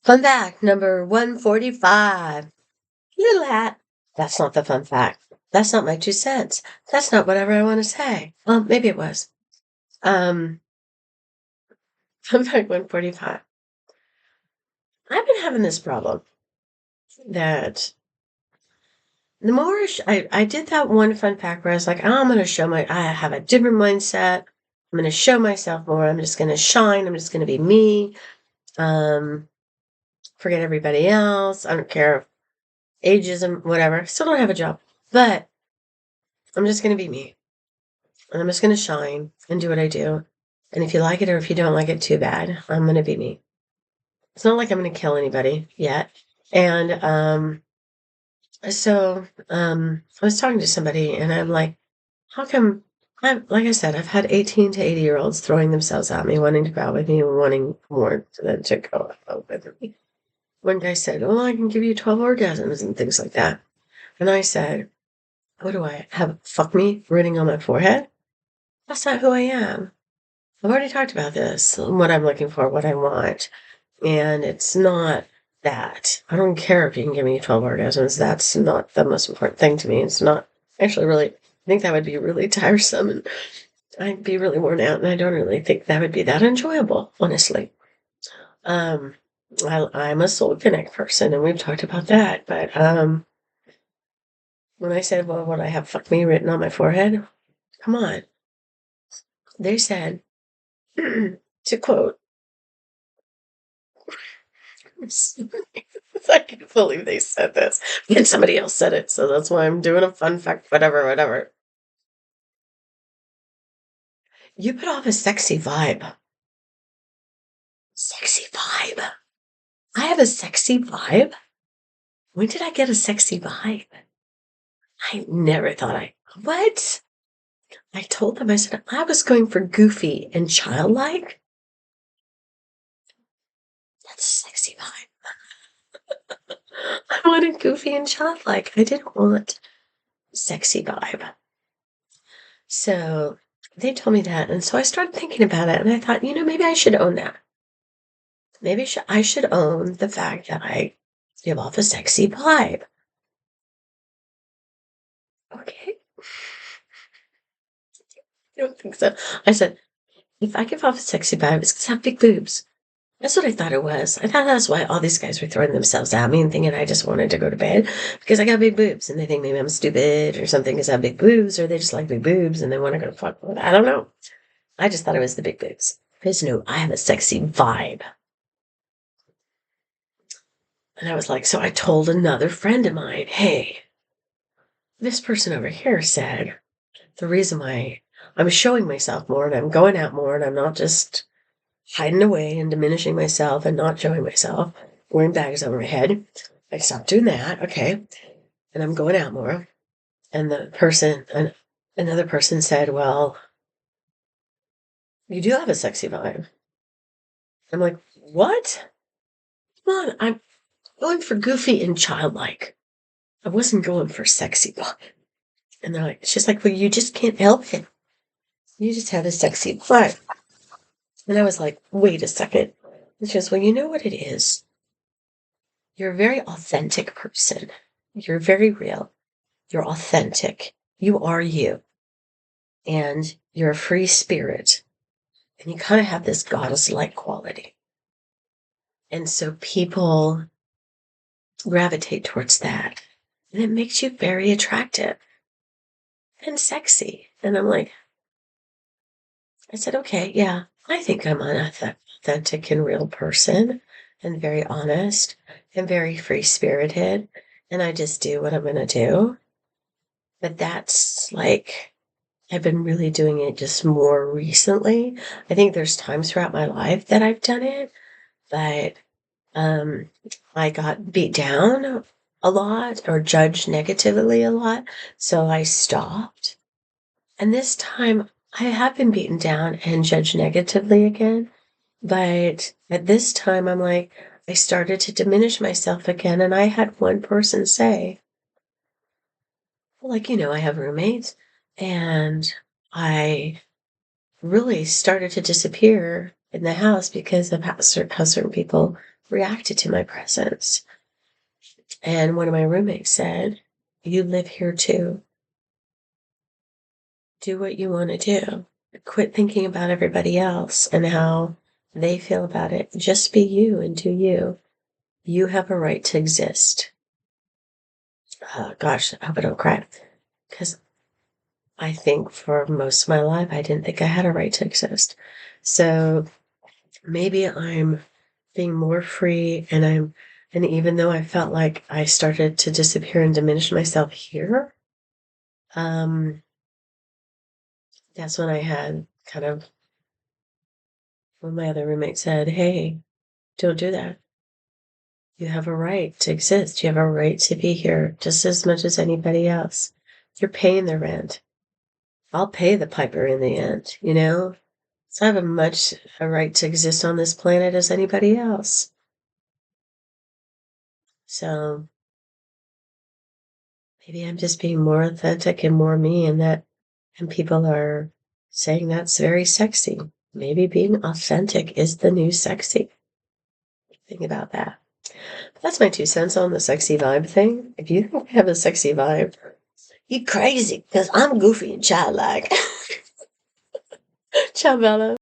Fun fact number 145. Little hat. That's not the fun fact. That's not my 2 cents. That's not whatever I want to say. Well, maybe it was. Fun fact 145. I've been having this problem that the more I did that one fun fact where I was like, oh, I'm going to I have a different mindset. I'm going to show myself more. I'm just going to shine. I'm just going to be me. Forget everybody else. I don't care if ageism, whatever. I still don't have a job, but I'm just going to be me. And I'm just going to shine and do what I do. And if you like it or if you don't like it, too bad. I'm going to be me. It's not like I'm going to kill anybody yet. And I was talking to somebody and I'm like, how come, like I said, I've had 18 to 80-year-olds throwing themselves at me, wanting to go out with me and wanting more than to go out with me. One guy said, well, I can give you 12 orgasms and things like that. And I said, what do I have? Fuck me written on my forehead? That's not who I am. I've already talked about this, what I'm looking for, what I want. And it's not that. I don't care if you can give me 12 orgasms. That's not the most important thing to me. It's not actually really, I think that would be really tiresome and I'd be really worn out. And I don't really think that would be that enjoyable, honestly. I'm a soul connect person and we've talked about that. But when I said, well, what I have fuck me written on my forehead, come on. They said, to quote, I can't believe they said this. And somebody else said it, so that's why I'm doing a fun fact, whatever. You put off a sexy vibe. Sexy vibe. I have a sexy vibe? When did I get a sexy vibe? I never thought what? I told them, I said, I was going for goofy and childlike. That's a sexy vibe. I wanted goofy and childlike. I didn't want sexy vibe. So they told me that. And so I started thinking about it and I thought, maybe I should own that. Maybe I should own the fact that I give off a sexy vibe. Okay. I don't think so. I said, if I give off a sexy vibe, it's because I have big boobs. That's what I thought it was. I thought that's why all these guys were throwing themselves at me and thinking I just wanted to go to bed because I got big boobs. And they think maybe I'm stupid or something because I have big boobs, or they just like big boobs and they want to go fuck with. I don't know. I just thought it was the big boobs. Because no, I have a sexy vibe. And I was like, so I told another friend of mine, hey, this person over here said the reason why I'm showing myself more and I'm going out more and I'm not just hiding away and diminishing myself and not showing myself, wearing bags over my head. I stopped doing that, okay, and I'm going out more. And another person said, well, you do have a sexy vibe. I'm like, what? Come on, I'm going for goofy and childlike. I wasn't going for sexy vibe. And they're like, she's like, well, you just can't help it. You just have a sexy vibe. And I was like, wait a second. And she goes, well, you know what it is? You're a very authentic person. You're very real. You're authentic. You are you. And you're a free spirit. And you kind of have this goddess-like quality. And so people gravitate towards that. And it makes you very attractive and sexy. And I'm like, I said, okay, yeah, I think I'm an authentic and real person and very honest and very free-spirited. And I just do what I'm going to do. But that's like, I've been really doing it just more recently. I think there's times throughout my life that I've done it, but I got beat down a lot or judged negatively a lot. So I stopped. And this time I have been beaten down and judged negatively again. But at this time, I'm like, I started to diminish myself again. And I had one person say, like, I have roommates and I really started to disappear in the house because of how certain people reacted to my presence. And one of my roommates said, "You live here too. Do what you want to do. Quit thinking about everybody else and how they feel about it. Just be you and do you. You have a right to exist." Oh, gosh, I hope I don't cry. Because I think for most of my life, I didn't think I had a right to exist. So maybe I'm being more free, and even though I felt like I started to disappear and diminish myself here, um, that's when I had kind of, when my other roommate said, "Hey, don't do that. You have a right to exist. You have a right to be here just as much as anybody else. You're paying the rent. I'll pay the piper in the end, you know? So I have a right to exist on this planet as anybody else." So maybe I'm just being more authentic and more me, and people are saying that's very sexy. Maybe being authentic is the new sexy. Think about that. But that's my 2 cents on the sexy vibe thing. If you think I have a sexy vibe, you crazy, because I'm goofy and childlike. Ciao, Bella.